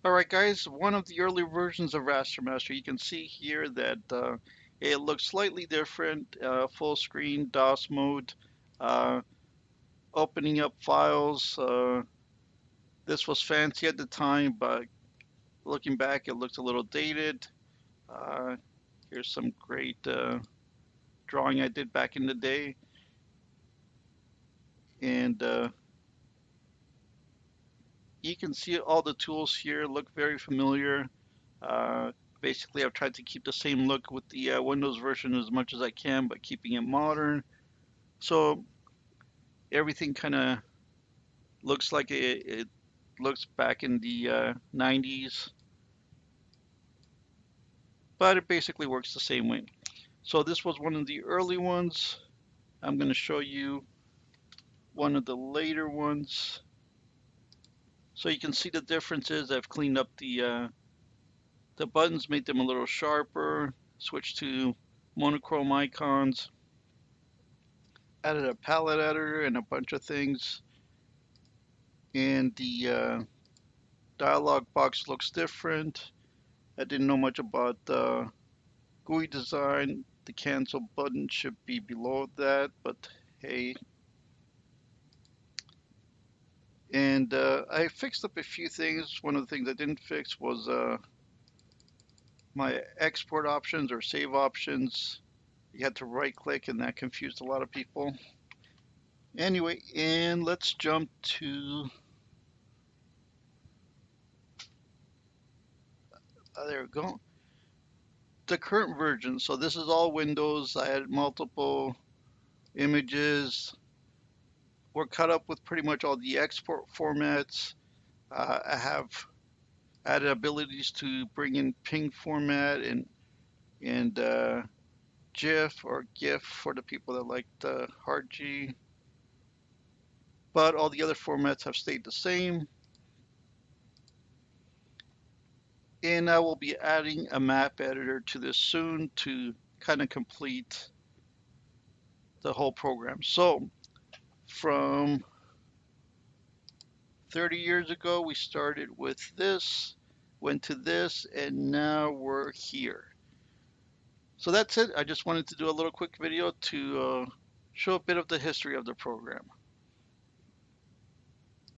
Alright guys, one of the early versions of Raster Master. You can see here that it looks slightly different, full screen DOS mode, uh, opening up files. This was fancy at the time, but looking back it looks a little dated. Uh, Here's some great drawing I did back in the day. And you can see all the tools here look very familiar. Uh, Basically, I've tried to keep the same look with the Windows version as much as I can, but keeping it modern. So everything kind of looks like it looks back in the 90s, but it basically works the same way. So this was one of the early ones. I'm going to show you one of the later ones. So you can see the differences. I've cleaned up the buttons, made them a little sharper, switched to monochrome icons, added a palette editor and a bunch of things. And the dialog box looks different. I didn't know much about GUI design. The cancel button should be below that, but hey. And I fixed up a few things. One of the things I didn't fix was my export options or save options. You had to right click and that confused a lot of people. Anyway, and let's jump to, there we go, the current version. So this is all Windows. I had multiple images. We're caught up with pretty much all the export formats. I have added abilities to bring in ping format and GIF or GIF for the people that like the hard G. But all the other formats have stayed the same. And I will be adding a map editor to this soon to kind of complete the whole program. So from 30 years ago, we started with this, went to this, and now we're here. So that's it. I just wanted to do a little quick video to show a bit of the history of the program.